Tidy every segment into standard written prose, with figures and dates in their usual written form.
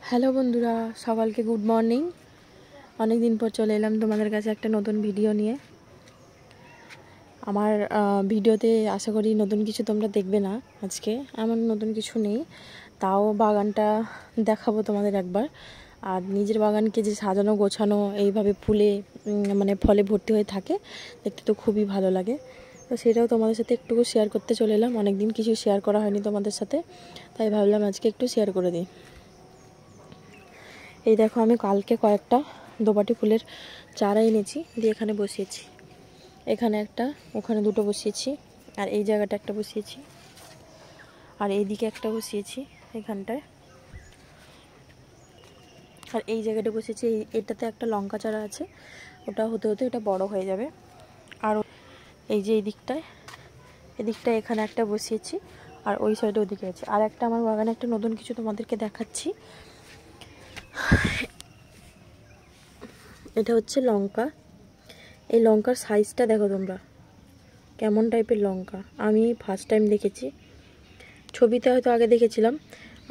Hello বন্ধুরা, সকালকে good morning. অনেক দিন পর চলে এলাম তোমাদের কাছে একটা নতুন ভিডিও নিয়ে। আমার ভিডিওতে আশা করি নতুন কিছু তোমরা দেখবে না। আজকে এমন নতুন কিছু নেই, তাও বাগানটা দেখাবো তোমাদের একবার। আর নিজের বাগানকে যে সাজানো গোছানো এইভাবে ফুলে মানে ফলে ভর্তি হয়ে থাকে, দেখতে তো খুবই ভালো লাগে। তো সেটাও তোমাদের সাথে একটু শেয়ার করতে চলে এলাম। অনেকদিন কিছু শেয়ার করা হয়নি তোমাদের সাথে, তাই ভাবলাম আজকে একটু শেয়ার করে দিই। এই দেখো, আমি কালকে কয়েকটা দোপাটি ফুলের চারা এনেছি, দিয়ে এখানে বসিয়েছি। এখানে একটা, ওখানে দুটো বসিয়েছি, আর এই জায়গাটা একটা বসিয়েছি, আর এইদিকে একটা বসিয়েছি এখানটায়, আর এই জায়গাটা বসিয়েছি। এটাতে একটা লঙ্কা চারা আছে, ওটা হতে হতে এটা বড় হয়ে যাবে। আর এই যে এদিকটায় এখানে একটা বসিয়েছি, আর ওই সাইডে ওদিকে আছে। আর একটা আমার বাগানে একটা নতুন কিছু তোমাদেরকে দেখাচ্ছি। এটা হচ্ছে লঙ্কা। এই লঙ্কার সাইজটা দেখো তোমরা, কেমন টাইপের লঙ্কা। আমি ফার্স্ট টাইম দেখেছি, ছবিতে হয়তো আগে দেখেছিলাম।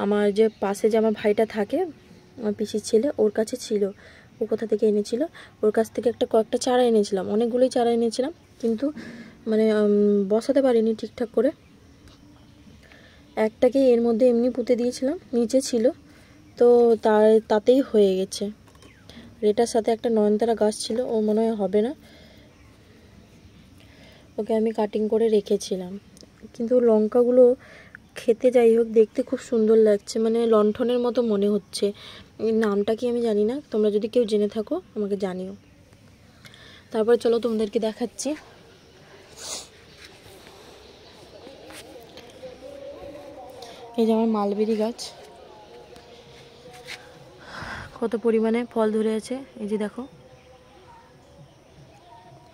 আমার যে পাশে যে আমার ভাইটা থাকে, আমার পিসির ছেলে, ওর কাছে ছিল। ও কোথা থেকে এনেছিল, ওর কাছ থেকে কয়েকটা চারা এনেছিলাম, অনেকগুলোই চারা এনেছিলাম, কিন্তু মানে বসাতে পারিনি ঠিকঠাক করে। একটাকে এর মধ্যে এমনি পুঁতে দিয়েছিলাম, নিচে ছিল, তো তাতেই হয়ে গেছে। এটার সাথে একটা নয়নতারা গাছ ছিল, ও মনে হয় হবে না, ওকে আমি কাটিং করে রেখেছিলাম। কিন্তু লঙ্কাগুলো খেতে যাই হোক, দেখতে খুব সুন্দর লাগছে, মানে লণ্ঠনের মতো মনে হচ্ছে। নামটা কি আমি জানি না, তোমরা যদি কেউ জেনে থাকো আমাকে জানিও। তারপরে চলো তোমাদেরকে দেখাচ্ছি। এই যে আমার মালবেরি গাছ, কত পরিমাণে ফল ধরে আছে। এই যে দেখো,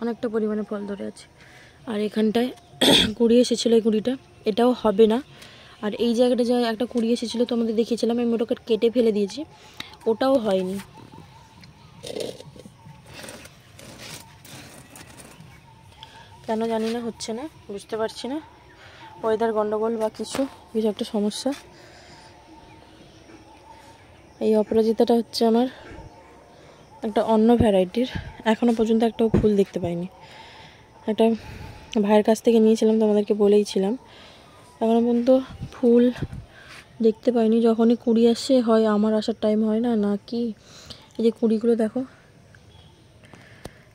অনেকটা পরিমাণে ফল ধরে আছে। আর এখানটায় কুড়ি এসেছিলো, এই কুড়িটা, এটাও হবে না। আর এই জায়গাটা যা একটা কুড়ি এসেছিলো তোমাদের দেখিয়েছিলাম, আমি ওটাকে কেটে ফেলে দিয়েছি, ওটাও হয়নি। কেন জানি না, হচ্ছে না, বুঝতে পারছি না। ওয়েদার গন্ডগোল বা কিছু একটা সমস্যা। এই অপরাজিতাটা হচ্ছে আমার একটা অন্য ভ্যারাইটির, এখনও পর্যন্ত একটাও ফুল দেখতে পাইনি। একটা ভাইয়ের কাছ থেকে নিয়েছিলাম, তোমাদেরকে বলেইছিলাম, এখনও পর্যন্ত ফুল দেখতে পাইনি। যখনই কুড়ি আসে, হয় আমার আসার টাইম হয় না, না কি। এই যে কুড়িগুলো দেখো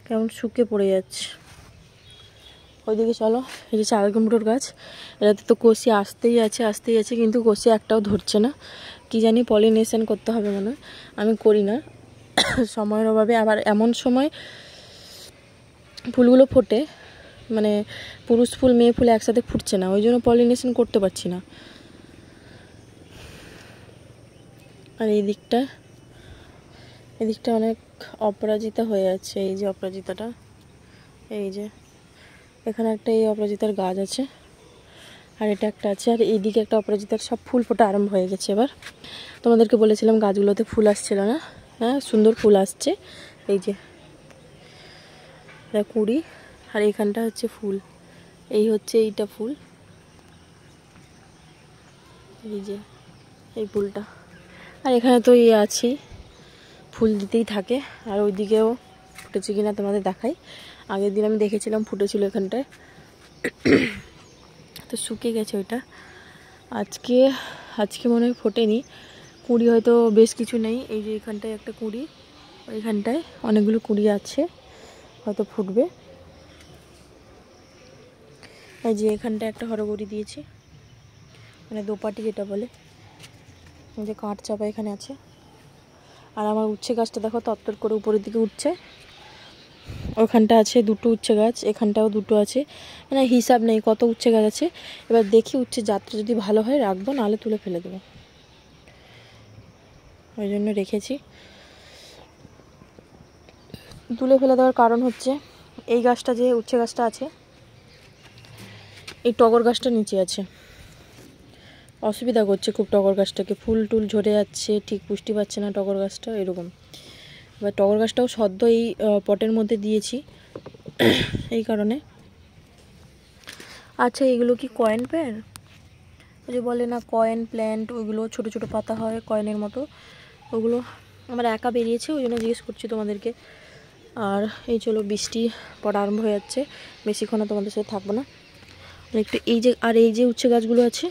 কেমন শুকিয়ে পড়ে যাচ্ছে। ওইদিকে চলো, এই যে চাল কুমড়োর গাছ, এটাতে তো কষি আসতেই আছে, কিন্তু কষি একটাও ধরছে না। কি জানি, পলিনেশন করতে হবে মনে হয়, আমি করি না সময়ের অভাবে। আবার এমন সময় ফুলগুলো ফোটে, মানে পুরুষ ফুল মেয়ে ফুল একসাথে ফুটছে না, ওই জন্য পলিনেশন করতে পারছি না। আর এদিকটা অনেক অপরাজিতা হয়ে আছে। এই যে অপরাজিতাটা, এই যে এখানে একটা এই অপরাজিতার গাছ আছে, আর এটা একটা আছে। আর এইদিকে একটা অপরাজিতার সব ফুল ফোটা আরম্ভ হয়ে গেছে। এবার তোমাদেরকে বলেছিলাম গাছগুলোতে ফুল আসছিল না, হ্যাঁ সুন্দর ফুল আসছে। এই যে কুড়ি, আর এইখানটা হচ্ছে ফুল, এই হচ্ছে এইটা ফুল, এই যে এই ফুলটা। আর এখানে তো আছেই, ফুল দিতেই থাকে। আর ওইদিকেও ফুটেছে কিনা তোমাদের দেখাই। আগের দিন আমি দেখেছিলাম ফুটেছিল এখানটায়, তো শুকিয়ে গেছে ওইটা। আজকে মনে হয় ফোটেনি, কুড়ি হয়তো বেশ কিছু নেই। এই যে এখানটায় একটা কুড়ি, ওইখানটায় অনেকগুলো কুড়ি আছে, হয়তো ফুটবে। এই যে এখানটায় একটা হরগৌরি দিয়েছি, মানে দোপাটি যেটা বলে, যে কাঠ চাপা এখানে আছে। আর আমার উচ্ছে গাছটা দেখো তত্তর করে উপরের দিকে উঠছে। ওখানটা আছে দুটো উচ্ছে গাছ, এখানটাও দুটো আছে, মানে হিসাব নেই কত উচ্ছে গাছ আছে। এবার দেখি উচ্ছে যাত্রা যদি ভালো হয় রাখবো, নাহলে তুলে ফেলে দেবো, ওই জন্য রেখেছি। তুলে ফেলে দেওয়ার কারণ হচ্ছে, এই গাছটা যে উচ্ছে গাছটা আছে, এই টগর গাছটা নিচে আছে, অসুবিধা করছে খুব টগর গাছটাকে, ফুল টুল ঝরে যাচ্ছে, ঠিক পুষ্টি পাচ্ছে না টগর গাছটা, এরকম। এবার টগর গাছটাও সদ্য এই পটের মধ্যে দিয়েছি, এই কারণে। আচ্ছা, এগুলো কি কয়েন প্ল্যান্ট? ওই যে বলে না কয়েন প্ল্যান্ট, ওইগুলো ছোট ছোট পাতা হয় কয়েনের মতো, ওগুলো আমার একা বেরিয়েছে, ওই জন্য জিজ্ঞেস করছি তোমাদেরকে। আর এই চলো বৃষ্টি পড়া আরম্ভ হয়ে যাচ্ছে, বেশিক্ষণ তোমাদের সাথে থাকবো না। একটু এই যে উচ্ছে গাছগুলো আছে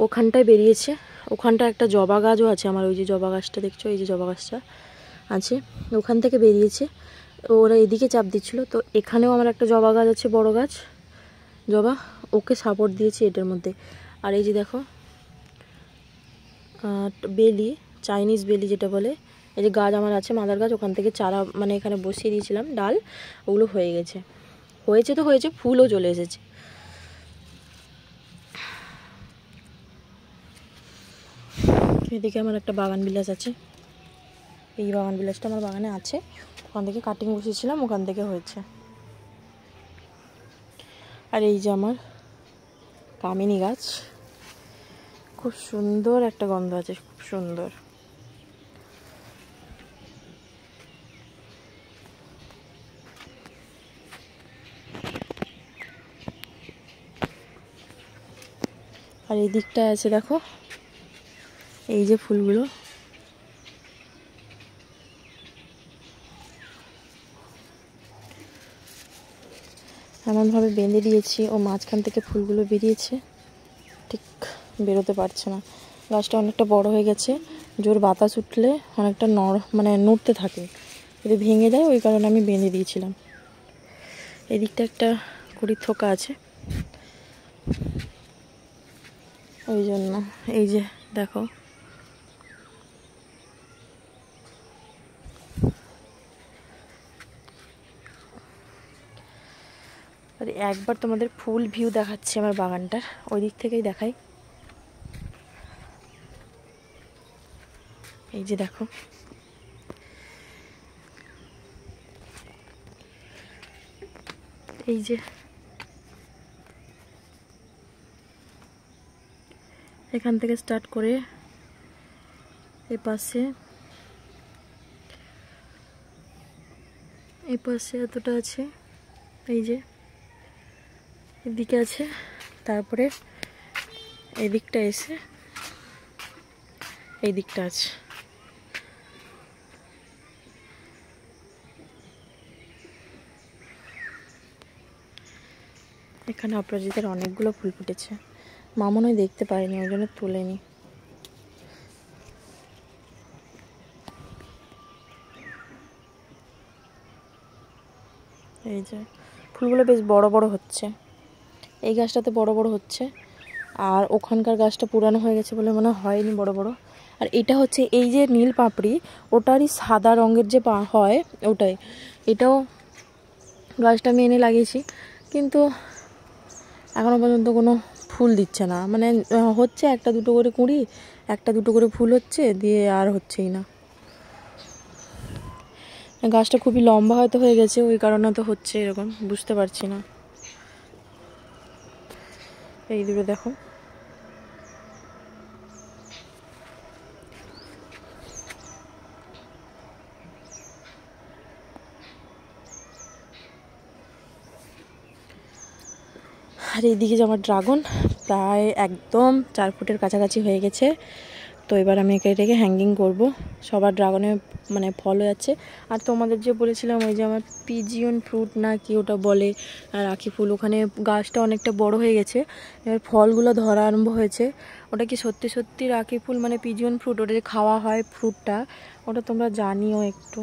ওখানটায় বেরিয়েছে, ওখানটা একটা জবা গাছও আছে আমার, ওই যে জবা গাছটা দেখছো, এই যে জবা গাছটা আছে ওখান থেকে বেরিয়েছে। ওরা এদিকে চাপ দিচ্ছিলো, তো এখানেও আমার একটা জবা গাছ আছে, বড় গাছ জবা, ওকে সাপোর্ট দিয়েছি এটার মধ্যে। আর এই যে দেখো বেলি, চাইনিজ বেলি যেটা বলে, এই যে গাছ আমার আছে মাদার গাছ, ওখান থেকে চারা মানে এখানে বসিয়ে দিয়েছিলাম ডাল, ওগুলো হয়ে গেছে, তো হয়েছে, ফুলও চলে এসেছে। এদিকে আমার একটা বাগান বিলাস আছে, এই বাগান বিলাসটা আমার বাগানে আছে, ওখান থেকে কাটিং বসিয়েছিলাম, ওখান থেকে হয়েছে। আর এই যে আমার কামিনী গাছ, খুব সুন্দর একটা গন্ধ আছে, খুব সুন্দর। আর এই দিকটায় আছে দেখো এই যে ফুলগুলো, এমনভাবে বেঁধে দিয়েছি ও মাঝখান থেকে ফুলগুলো বেরিয়েছে, ঠিক বেরোতে পারছে না। গাছটা অনেকটা বড় হয়ে গেছে, জোর বাতাস উঠলে অনেকটা মানে নড়তে থাকে, যদি ভেঙে যায়, ওই কারণে আমি বেঁধে দিয়েছিলাম। এদিকটা একটা কুড়ির থোকা আছে, ওই জন্য। এই যে দেখো আর একবার তোমাদের ফুল ভিউ দেখাচ্ছি আমার বাগানটার, ওই দিক থেকেই দেখাই। এই যে দেখো এই যে এখান থেকে স্টার্ট করে এই পাশে এতটা আছে, এই যে এদিকে আছে, তারপরে এই দিকটা এসে এই দিকটা আছে। এখানে অপরাজিতার অনেকগুলো ফুল ফুটেছে, মামুনই দেখতে পারেনি, ওই জন্য তোলেনি। এই যে ফুলগুলো বেশ বড় বড় হচ্ছে, এই গাছটাতে বড় বড় হচ্ছে, আর ওখানকার গাছটা পুরানো হয়ে গেছে বলে মনে হয়নি বড় বড়। আর এটা হচ্ছে এই যে নীল পাপড়ি, ওটারই সাদা রঙের যে হয় ওটাই, এটাও গাছটা আমি এনে লাগিয়েছি, কিন্তু এখনও পর্যন্ত কোনো ফুল দিচ্ছে না, মানে হচ্ছে একটা দুটো করে কুঁড়ি, একটা দুটো করে ফুল হচ্ছে, দিয়ে আর হচ্ছেই না। গাছটা খুবই লম্বা হয়তো হয়ে গেছে, ওই কারণে তো হচ্ছে এরকম, বুঝতে পারছি না। এই দূরে দেখো আর এইদিকে যে আমার ড্রাগন প্রায় একদম 4 ফুটের কাছাকাছি হয়ে গেছে, তো এবার আমি এটাকে হ্যাঙ্গিং করব। সবার ড্রাগনে মানে ফল হয়ে যাচ্ছে। আর তোমাদের যে বলেছিলাম ওই যে আমার পিজিয়ন ফ্রুট না কি ওটা বলে রাখি ফুল, ওখানে গাছটা অনেকটা বড় হয়ে গেছে, এবার ফলগুলো ধরা আরম্ভ হয়েছে। ওটা কি সত্যি সত্যি রাখি ফুল মানে পিজিয়ন ফ্রুট, ওটা যে খাওয়া হয় ফ্রুটটা, ওটা তোমরা জানিও একটু।